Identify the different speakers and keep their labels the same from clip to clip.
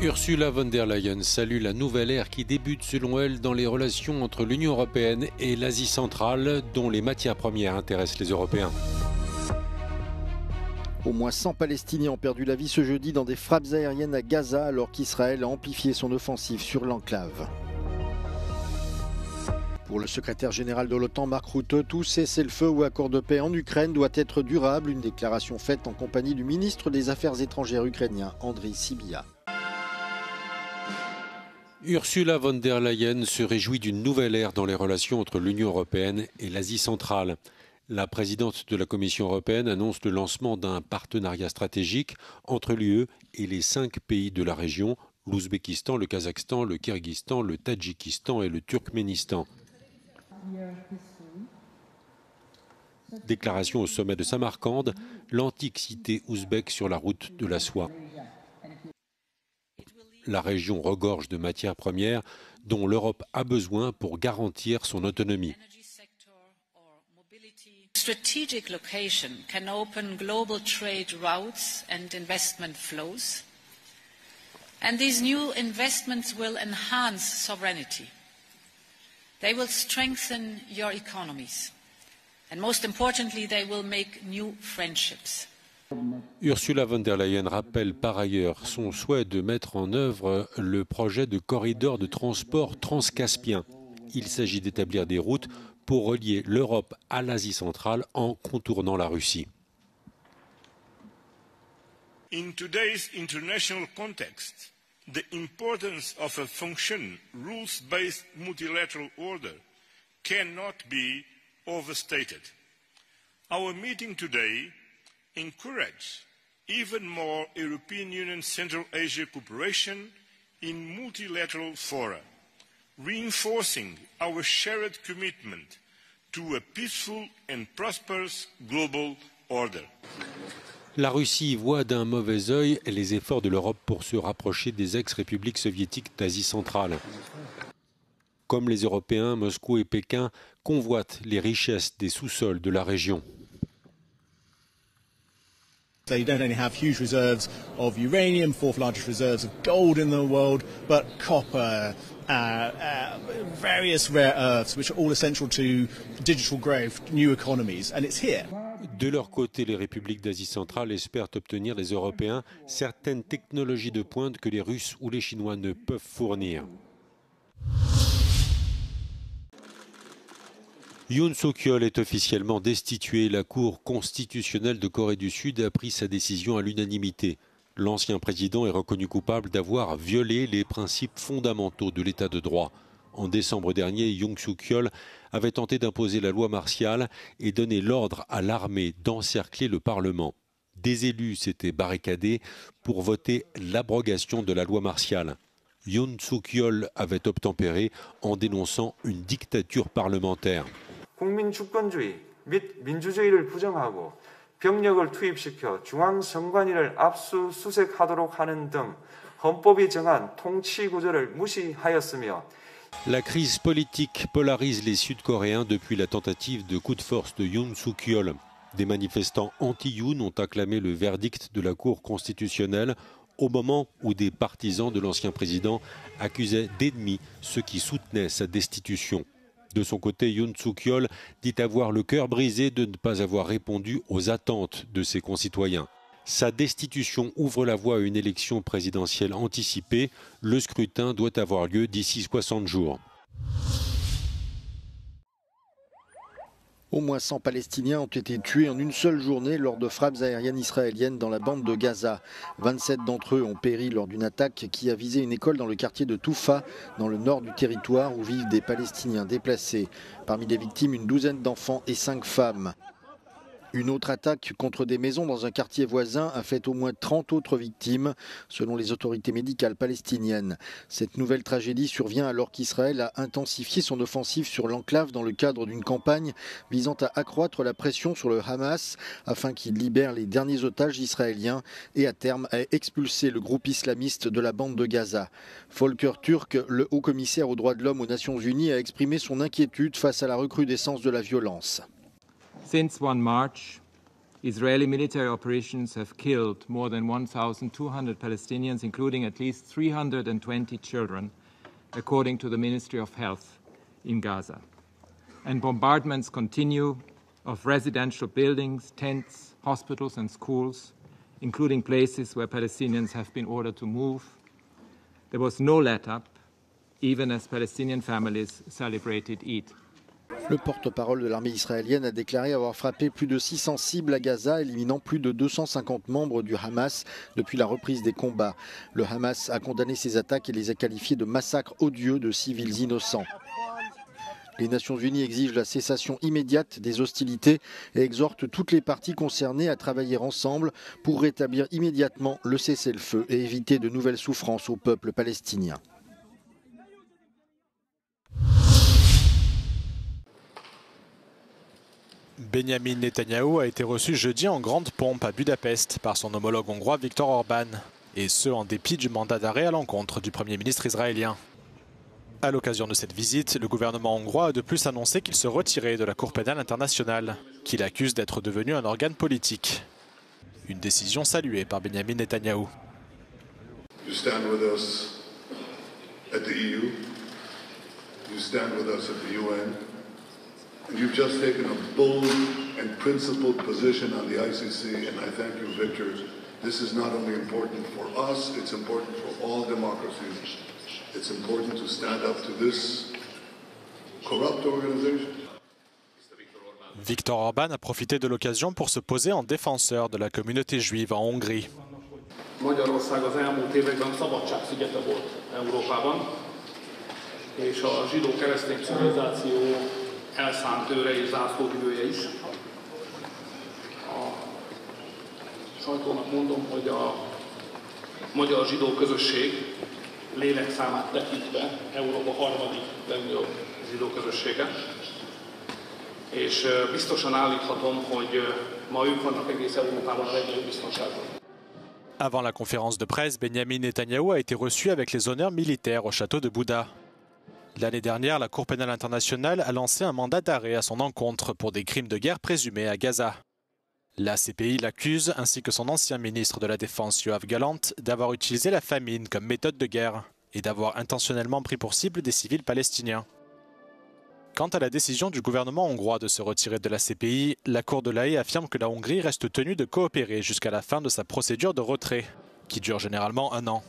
Speaker 1: Ursula von der Leyen salue la nouvelle ère qui débute selon elle dans les relations entre l'Union européenne et l'Asie centrale, dont les matières premières intéressent les Européens.
Speaker 2: Au moins 100 Palestiniens ont perdu la vie ce jeudi dans des frappes aériennes à Gaza alors qu'Israël a amplifié son offensive sur l'enclave. Pour le secrétaire général de l'OTAN, Mark Rutte, tout cessez-le-feu ou accord de paix en Ukraine doit être durable. Une déclaration faite en compagnie du ministre des Affaires étrangères ukrainien, Andriy Sybiha.
Speaker 1: Ursula von der Leyen se réjouit d'une nouvelle ère dans les relations entre l'Union européenne et l'Asie centrale. La présidente de la Commission européenne annonce le lancement d'un partenariat stratégique entre l'UE et les 5 pays de la région, l'Ouzbékistan, le Kazakhstan, le Kirghizistan, le Tadjikistan et le Turkménistan. Déclaration au sommet de Samarcande, l'antique cité ouzbèque sur la route de la soie. La région regorge de matières premières dont l'Europe a besoin pour garantir son autonomie.
Speaker 3: Strategic location can open global trade routes and investment flows. And these new investments will enhance sovereignty. They will strengthen your economies. And most importantly, they will make new friendships.
Speaker 1: Ursula von der Leyen rappelle par ailleurs son souhait de mettre en œuvre le projet de corridor de transport transcaspien. Il s'agit d'établir des routes pour relier l'Europe à l'Asie centrale en contournant la Russie.
Speaker 4: In today's international context, the importance of a functioning rules-based multilateral order cannot be overstated. Our meeting today encourage even more European Union Central Asia cooperation in multilateral fora, reinforcing our shared commitment to a peaceful and prosperous global order.
Speaker 1: La Russie voit d'un mauvais œil les efforts de l'Europe pour se rapprocher des ex-républiques soviétiques d'Asie centrale. Comme les Européens, Moscou et Pékin convoitent les richesses des sous-sols de la région.
Speaker 5: So you don't only have huge reserves of uranium, fourth largest reserves of gold in the world, but copper, various rare earths, which are all essential to digital growth, new economies, and it's here.
Speaker 1: De leur côté, les républiques d'Asie centrale espèrent obtenir des Européens certaines technologies de pointe que les Russes ou les Chinois ne peuvent fournir. Yoon Suk-yeol est officiellement destitué. La Cour constitutionnelle de Corée du Sud a pris sa décision à l'unanimité. L'ancien président est reconnu coupable d'avoir violé les principes fondamentaux de l'état de droit. En décembre dernier, Yoon Suk-yeol avait tenté d'imposer la loi martiale et donné l'ordre à l'armée d'encercler le Parlement. Des élus s'étaient barricadés pour voter l'abrogation de la loi martiale. Yoon Suk-yeol avait obtempéré en dénonçant une dictature parlementaire.
Speaker 6: 국민 주권주의 및 민주주의를 부정하고 병력을 투입시켜 중앙선관위를 압수수색하도록 하는 등 헌법이 정한 통치 구조를 무시하였으며
Speaker 1: La crise politique polarise les Sud-Coréens depuis la tentative de coup de force de Yoon Suk-yeol. Des manifestants anti-Yoon ont acclamé le verdict de la Cour constitutionnelle au moment où des partisans de l'ancien président accusaient d'ennemis ceux qui soutenaient sa destitution. De son côté, Yoon Suk-yeol dit avoir le cœur brisé de ne pas avoir répondu aux attentes de ses concitoyens. Sa destitution ouvre la voie à une élection présidentielle anticipée. Le scrutin doit avoir lieu d'ici 60 jours.
Speaker 2: Au moins 100 Palestiniens ont été tués en une seule journée lors de frappes aériennes israéliennes dans la bande de Gaza. 27 d'entre eux ont péri lors d'une attaque qui a visé une école dans le quartier de Toufa, dans le nord du territoire où vivent des Palestiniens déplacés. Parmi les victimes, une douzaine d'enfants et 5 femmes. Une autre attaque contre des maisons dans un quartier voisin a fait au moins 30 autres victimes, selon les autorités médicales palestiniennes. Cette nouvelle tragédie survient alors qu'Israël a intensifié son offensive sur l'enclave dans le cadre d'une campagne visant à accroître la pression sur le Hamas afin qu'il libère les derniers otages israéliens et à terme à expulser le groupe islamiste de la bande de Gaza. Volker Turk, le haut-commissaire aux droits de l'homme aux Nations Unies, a exprimé son inquiétude face à la recrudescence de la violence.
Speaker 7: Since 1 March, Israeli military operations have killed more than 1,200 Palestinians, including at least 320 children, according to the Ministry of Health in Gaza. And bombardments continue of residential buildings, tents, hospitals and schools, including places where Palestinians have been ordered to move. There was no let-up, even as Palestinian families celebrated Eid.
Speaker 2: Le porte-parole de l'armée israélienne a déclaré avoir frappé plus de 600 cibles à Gaza, éliminant plus de 250 membres du Hamas depuis la reprise des combats. Le Hamas a condamné ces attaques et les a qualifiées de massacres odieux de civils innocents. Les Nations Unies exigent la cessation immédiate des hostilités et exhortent toutes les parties concernées à travailler ensemble pour rétablir immédiatement le cessez-le-feu et éviter de nouvelles souffrances au peuple palestinien.
Speaker 8: Benjamin Netanyahou a été reçu jeudi en grande pompe à Budapest par son homologue hongrois Viktor Orban, et ce en dépit du mandat d'arrêt à l'encontre du Premier ministre israélien. À l'occasion de cette visite, le gouvernement hongrois a de plus annoncé qu'il se retirait de la Cour pénale internationale, qu'il accuse d'être devenu un organe politique. Une décision saluée par Benjamin Netanyahou.
Speaker 9: You stand with us at the EU, you stand with us at the UN. And you've just taken a bold and principled position on the ICC, and I thank you, Victor. This is not only important for us, it's important for all democracies. It's important to stand up to this corrupt organization.
Speaker 8: Viktor Orban a profité de l'occasion pour se poser en défenseur de la communauté juive en Hongrie.
Speaker 10: Magyarország az elmúlt években szabadságszigete volt Európában, és a zsidó-keresztény civilizáció elszánt őre és zászlóvivője is. A sajtónak mondom, hogy a magyar zsidó közösség lélekszámát tekintve Európa harmadik legnagyobb zsidó közössége. És biztosan állíthatom, hogy ma ők vannak egész Európában a legnagyobb biztonságban.
Speaker 8: Avant la conférence de presse, Benjamin Netanyahou a été reçu avec les honneurs militaires au château de Bouddha. L'année dernière, la Cour pénale internationale a lancé un mandat d'arrêt à son encontre pour des crimes de guerre présumés à Gaza. La CPI l'accuse, ainsi que son ancien ministre de la Défense Yoav Gallant, d'avoir utilisé la famine comme méthode de guerre et d'avoir intentionnellement pris pour cible des civils palestiniens. Quant à la décision du gouvernement hongrois de se retirer de la CPI, la Cour de la Haye affirme que la Hongrie reste tenue de coopérer jusqu'à la fin de sa procédure de retrait, qui dure généralement 1 an.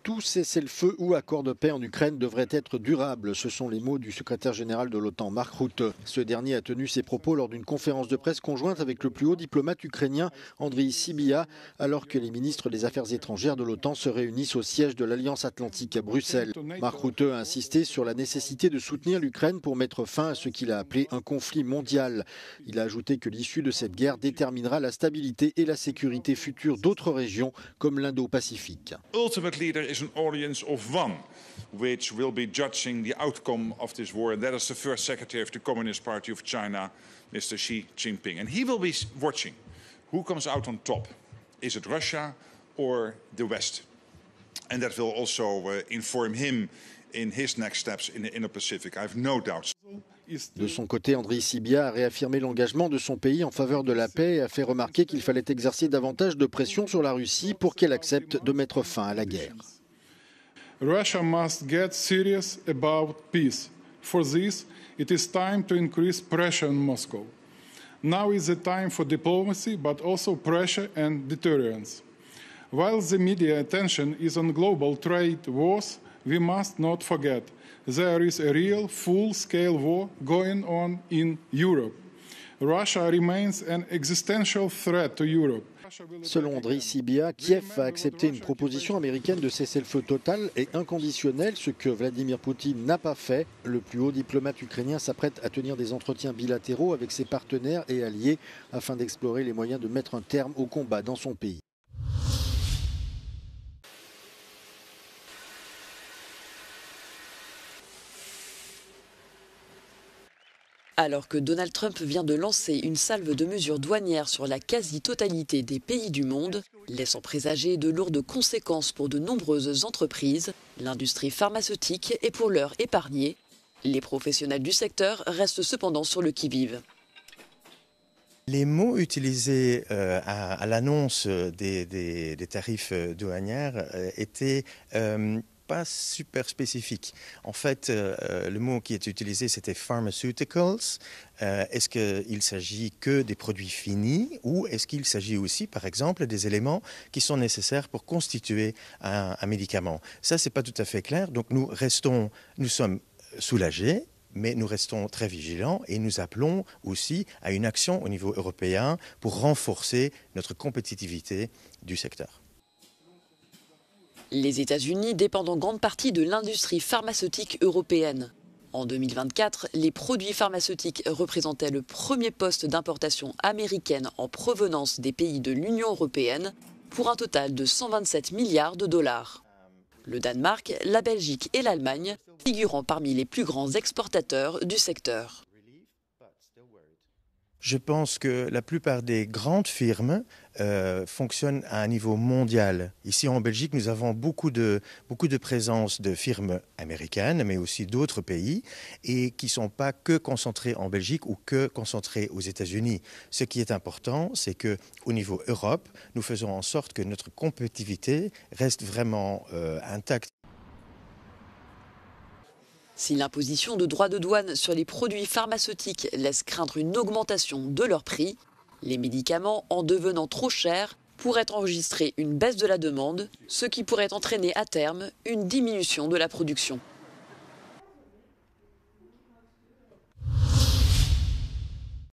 Speaker 2: Tout cessez-le-feu ou accord de paix en Ukraine devrait être durable. Ce sont les mots du secrétaire général de l'OTAN, Mark Rutte. Ce dernier a tenu ses propos lors d'une conférence de presse conjointe avec le plus haut diplomate ukrainien, Andriy Sybiha, alors que les ministres des Affaires étrangères de l'OTAN se réunissent au siège de l'Alliance Atlantique à Bruxelles. Mark Rutte a insisté sur la nécessité de soutenir l'Ukraine pour mettre fin à ce qu'il a appelé un conflit mondial. Il a ajouté que l'issue de cette guerre déterminera la stabilité et la sécurité future d'autres régions comme l'Indo-Pacifique.
Speaker 11: Is an audience of one, which will be judging the outcome of this war, and that is the first secretary of the Communist Party of China, Mr. Xi Jinping. And he will be watching who comes out on top. Is it Russia or the West? And that will also inform him in his next steps in the Indo-Pacific. I have no doubts.
Speaker 2: De son côté, Andriy Sybiha a réaffirmé l'engagement de son pays en faveur de la paix et a fait remarquer qu'il fallait exercer davantage de pression sur la Russie pour qu'elle accepte de mettre fin à la guerre.
Speaker 12: Russia must get serious about peace. For this, it is time to increase pressure on Moscow. Now is the time for diplomacy, but also pressure and deterrence. While the media attention is on global trade wars, we must not forget there is a real full-scale war going on in Europe. Russia remains an existential threat to Europe.
Speaker 2: Selon Andriy Sybiha, Kiev a accepté une proposition américaine de cessez-le-feu total et inconditionnel, ce que Vladimir Poutine n'a pas fait. Le plus haut diplomate ukrainien s'apprête à tenir des entretiens bilatéraux avec ses partenaires et alliés afin d'explorer les moyens de mettre un terme au combat dans son pays.
Speaker 13: Alors que Donald Trump vient de lancer une salve de mesures douanières sur la quasi-totalité des pays du monde, laissant présager de lourdes conséquences pour de nombreuses entreprises, l'industrie pharmaceutique est pour l'heure épargnée. Les professionnels du secteur restent cependant sur le qui-vive.
Speaker 14: Les mots utilisés à l'annonce des tarifs douanières étaient pas super spécifiques. En fait, le mot qui est utilisé, c'était « pharmaceuticals ». Est-ce qu'il s'agit que des produits finis ou est-ce qu'il s'agit aussi, par exemple, des éléments qui sont nécessaires pour constituer un médicament? Ça, c'est pas tout à fait clair. Donc, nous sommes soulagés, mais nous restons très vigilants et nous appelons aussi à une action au niveau européen pour renforcer notre compétitivité du secteur.
Speaker 13: Les États-Unis dépendent en grande partie de l'industrie pharmaceutique européenne. En 2024, les produits pharmaceutiques représentaient le premier poste d'importation américaine en provenance des pays de l'Union européenne pour un total de 127 milliards de dollars. Le Danemark, la Belgique et l'Allemagne figurant parmi les plus grands exportateurs du secteur.
Speaker 14: Je pense que la plupart des grandes firmes fonctionnent à un niveau mondial. Ici en Belgique, nous avons beaucoup de présence de firmes américaines, mais aussi d'autres pays, et qui ne sont pas que concentrées en Belgique ou que concentrées aux États-Unis. Ce qui est important, c'est qu'au niveau Europe, nous faisons en sorte que notre compétitivité reste vraiment intacte.
Speaker 13: Si l'imposition de droits de douane sur les produits pharmaceutiques laisse craindre une augmentation de leur prix, les médicaments, en devenant trop chers, pourraient enregistrer une baisse de la demande, ce qui pourrait entraîner à terme une diminution de la production.